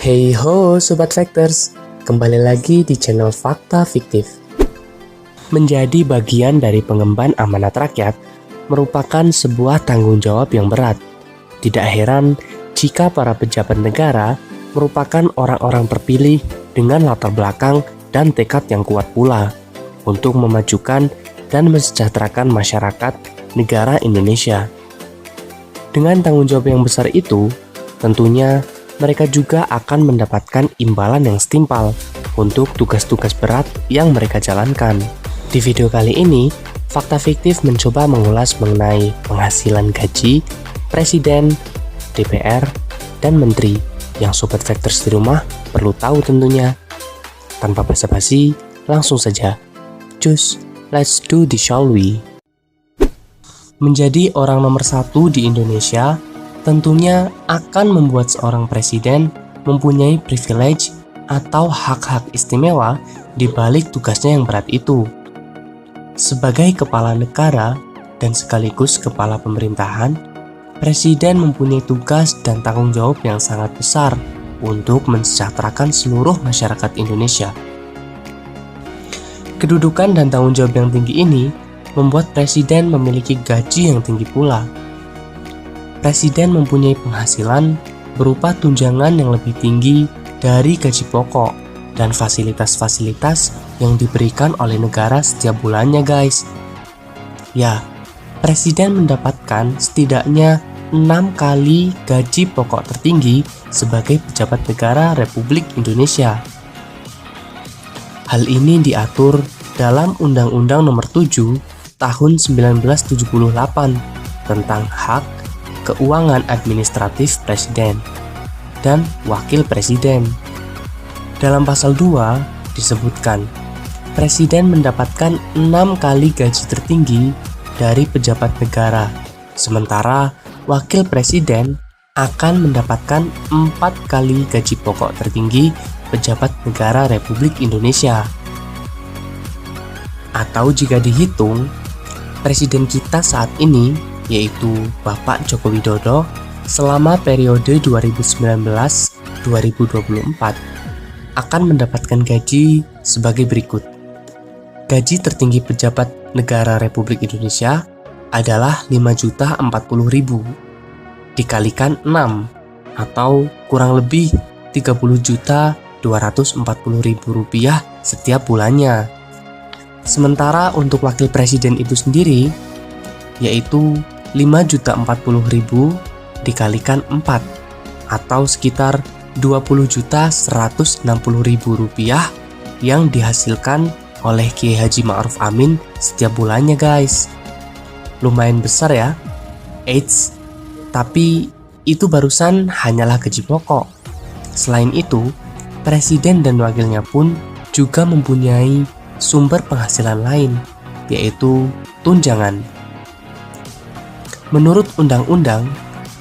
Hey ho Sobat Factors, kembali lagi di channel Fakta Fiktif. Menjadi bagian dari pengemban amanat rakyat merupakan sebuah tanggung jawab yang berat. Tidak heran jika para pejabat negara merupakan orang-orang terpilih dengan latar belakang dan tekad yang kuat pula untuk memajukan dan mensejahterakan masyarakat negara Indonesia. Dengan tanggung jawab yang besar itu, tentunya mereka juga akan mendapatkan imbalan yang setimpal untuk tugas-tugas berat yang mereka jalankan. Di video kali ini, Fakta Fiktif mencoba mengulas mengenai penghasilan gaji Presiden, DPR, dan Menteri yang Sobat Factors di rumah perlu tahu tentunya. Tanpa basa-basi, langsung saja. Cus, let's do this shall we? Menjadi orang nomor 1 di Indonesia tentunya akan membuat seorang presiden mempunyai privilege atau hak-hak istimewa di balik tugasnya yang berat itu. Sebagai kepala negara dan sekaligus kepala pemerintahan, presiden mempunyai tugas dan tanggung jawab yang sangat besar untuk mensejahterakan seluruh masyarakat Indonesia. Kedudukan dan tanggung jawab yang tinggi ini membuat presiden memiliki gaji yang tinggi pula. Presiden mempunyai penghasilan berupa tunjangan yang lebih tinggi dari gaji pokok dan fasilitas-fasilitas yang diberikan oleh negara setiap bulannya, guys. Ya, presiden mendapatkan setidaknya 6 kali gaji pokok tertinggi sebagai pejabat negara Republik Indonesia. Hal ini diatur dalam Undang-Undang Nomor 7 Tahun 1978 tentang hak keuangan administratif presiden dan wakil presiden. Dalam pasal 2 disebutkan, presiden mendapatkan 6 kali gaji tertinggi dari pejabat negara, sementara wakil presiden akan mendapatkan 4 kali gaji pokok tertinggi pejabat negara Republik Indonesia. Atau jika dihitung, presiden kita saat ini yaitu Bapak Joko Widodo selama periode 2019-2024 akan mendapatkan gaji sebagai berikut. Gaji tertinggi pejabat negara Republik Indonesia adalah 5.040.000 dikalikan 6 atau kurang lebih 30.240.000 rupiah setiap bulannya. Sementara untuk wakil presiden itu sendiri yaitu 5.040.000 dikalikan 4 atau sekitar 20.160.000 rupiah yang dihasilkan oleh Kiai Haji Ma'ruf Amin setiap bulannya, guys. Lumayan besar ya. Eits, tapi itu barusan hanyalah gaji pokok. Selain itu, presiden dan wakilnya pun juga mempunyai sumber penghasilan lain, yaitu tunjangan. Menurut undang-undang,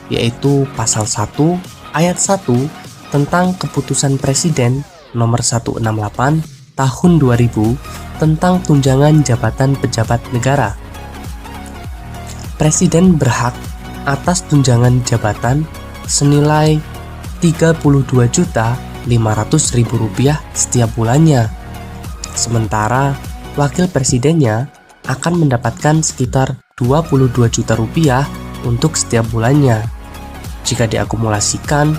yaitu pasal 1 ayat 1 tentang keputusan presiden nomor 168 tahun 2000 tentang tunjangan jabatan pejabat negara. Presiden berhak atas tunjangan jabatan senilai Rp32.500.000 setiap bulannya. Sementara wakil presidennya akan mendapatkan sekitar 22 juta rupiah untuk setiap bulannya. Jika diakumulasikan,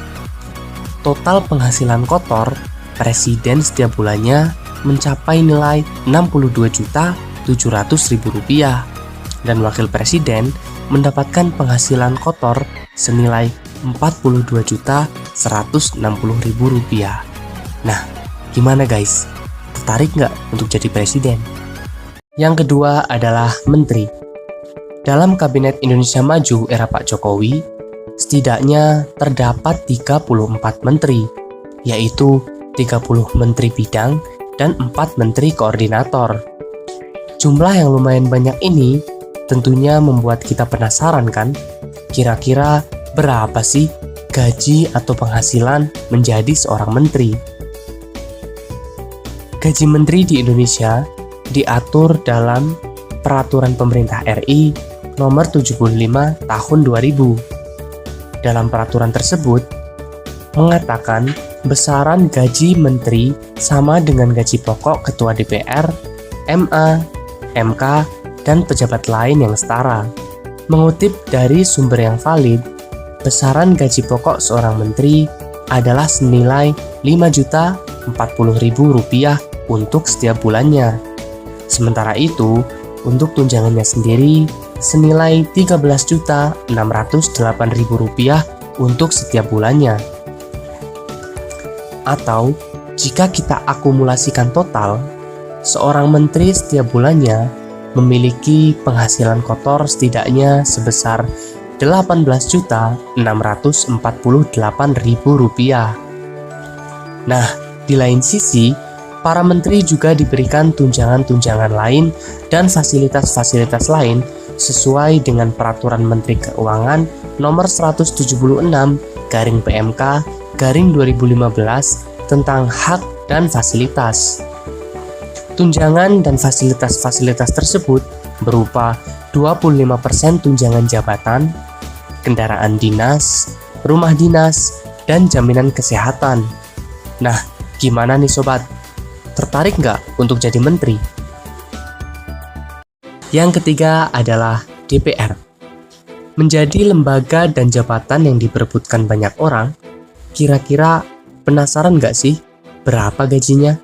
total penghasilan kotor presiden setiap bulannya mencapai nilai 62.700.000 rupiah dan wakil presiden mendapatkan penghasilan kotor senilai 42.160.000 rupiah. Nah, gimana guys? Tertarik nggak untuk jadi presiden? Yang kedua adalah menteri. Dalam Kabinet Indonesia Maju era Pak Jokowi, setidaknya terdapat 34 menteri, yaitu 30 menteri bidang dan 4 menteri koordinator. Jumlah yang lumayan banyak ini tentunya membuat kita penasaran kan? Kira-kira berapa sih gaji atau penghasilan menjadi seorang menteri? Gaji menteri di Indonesia diatur dalam Peraturan Pemerintah RI Nomor 75 Tahun 2000. Dalam peraturan tersebut mengatakan besaran gaji menteri sama dengan gaji pokok ketua DPR, MA, MK, dan pejabat lain yang setara. Mengutip dari sumber yang valid, besaran gaji pokok seorang menteri adalah senilai Rp5.040.000 untuk setiap bulannya. Sementara itu, untuk tunjangannya sendiri senilai Rp13.608.000 untuk setiap bulannya. Atau, jika kita akumulasikan total, seorang menteri setiap bulannya memiliki penghasilan kotor setidaknya sebesar Rp18.648.000. Nah, di lain sisi, para menteri juga diberikan tunjangan-tunjangan lain dan fasilitas-fasilitas lain sesuai dengan Peraturan Menteri Keuangan Nomor 176/PMK/2015 tentang hak dan fasilitas. Tunjangan dan fasilitas-fasilitas tersebut berupa 25% tunjangan jabatan, kendaraan dinas, rumah dinas, dan jaminan kesehatan. Nah, gimana nih sobat? Tertarik nggak untuk jadi menteri? Yang ketiga adalah DPR. Menjadi lembaga dan jabatan yang diperebutkan banyak orang, kira-kira penasaran nggak sih berapa gajinya?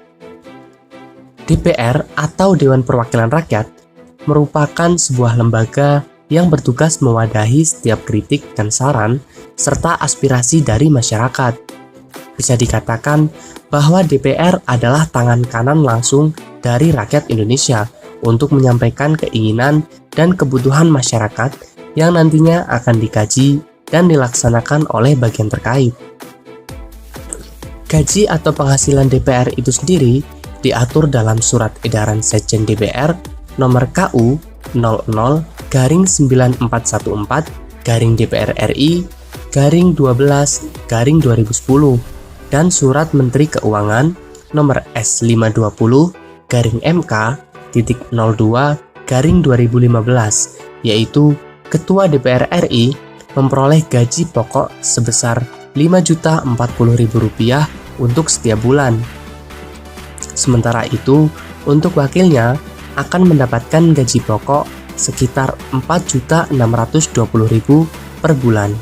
DPR atau Dewan Perwakilan Rakyat merupakan sebuah lembaga yang bertugas mewadahi setiap kritik dan saran serta aspirasi dari masyarakat. Bisa dikatakan bahwa DPR adalah tangan kanan langsung dari rakyat Indonesia untuk menyampaikan keinginan dan kebutuhan masyarakat yang nantinya akan dikaji dan dilaksanakan oleh bagian terkait. Gaji atau penghasilan DPR itu sendiri diatur dalam Surat Edaran Sekjen DPR Nomor KU 00-9414-DPR RI /12-2010 dan Surat Menteri Keuangan Nomor S520-MK.02-2015, yaitu Ketua DPR RI memperoleh gaji pokok sebesar Rp5.040.000 untuk setiap bulan. Sementara itu, untuk wakilnya akan mendapatkan gaji pokok sekitar Rp4.620.000 per bulan.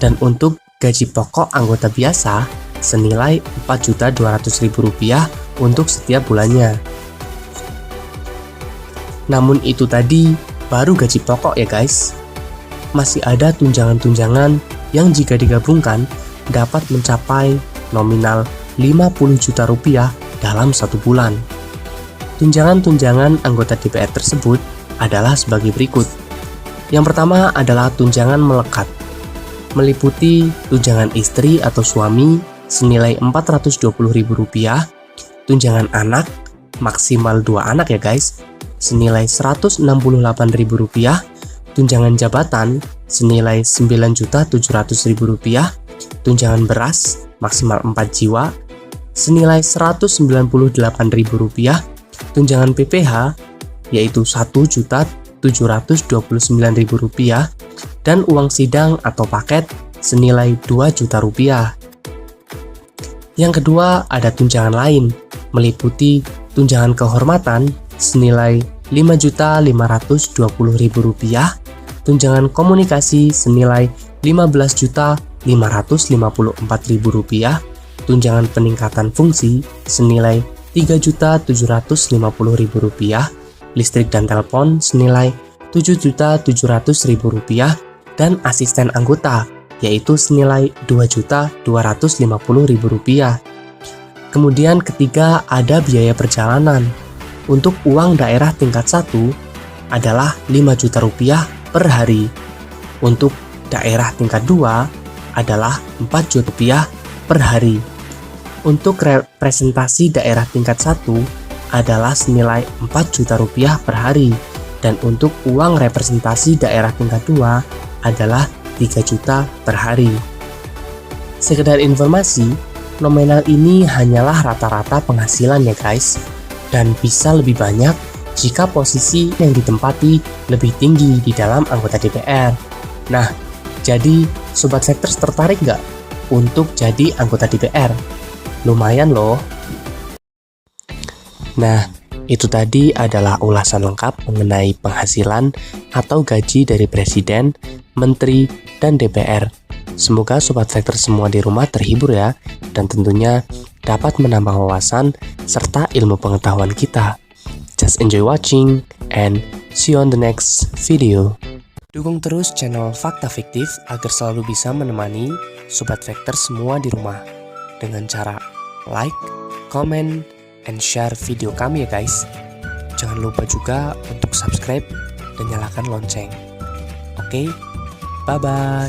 Dan untuk gaji pokok anggota biasa senilai Rp4.200.000 untuk setiap bulannya. Namun itu tadi baru gaji pokok ya guys. Masih ada tunjangan-tunjangan yang jika digabungkan dapat mencapai nominal Rp50 juta dalam satu bulan. Tunjangan-tunjangan anggota DPR tersebut adalah sebagai berikut. Yang pertama adalah tunjangan melekat, meliputi tunjangan istri atau suami senilai Rp420.000, tunjangan anak, maksimal 2 anak ya guys, senilai Rp168.000, tunjangan jabatan senilai Rp9.700.000, tunjangan beras maksimal 4 jiwa senilai Rp198.000, tunjangan PPH yaitu Rp1.729.000 dan uang sidang atau paket senilai Rp2 juta. Yang kedua ada tunjangan lain, meliputi tunjangan kehormatan senilai Rp5.520.000, tunjangan komunikasi senilai Rp15.554.000, tunjangan peningkatan fungsi senilai Rp3.750.000, listrik dan telepon senilai Rp7.700.000, dan asisten anggota yaitu senilai Rp2.250.000. Kemudian ketiga ada biaya perjalanan. Untuk uang daerah tingkat 1 adalah Rp5 juta per hari. Untuk daerah tingkat 2 adalah Rp4 juta per hari. Untuk representasi daerah tingkat 1 adalah senilai Rp4 juta per hari, dan untuk uang representasi daerah tingkat 2 adalah Rp3 juta per hari. Sekedar informasi, nominal ini hanyalah rata-rata penghasilan ya guys, dan bisa lebih banyak jika posisi yang ditempati lebih tinggi di dalam anggota DPR. Nah, jadi Sobat Factors tertarik nggak untuk jadi anggota DPR. Lumayan loh. Nah, itu tadi adalah ulasan lengkap mengenai penghasilan atau gaji dari presiden, menteri, dan DPR. Semoga Sobat Factor semua di rumah terhibur ya, dan tentunya dapat menambah wawasan serta ilmu pengetahuan kita. Just enjoy watching, and see you on the next video. Dukung terus channel Fakta Fiktif agar selalu bisa menemani Sobat Factor semua di rumah dengan cara like, comment, and share video kami ya guys. Jangan lupa juga untuk subscribe dan nyalakan lonceng. Oke, bye-bye.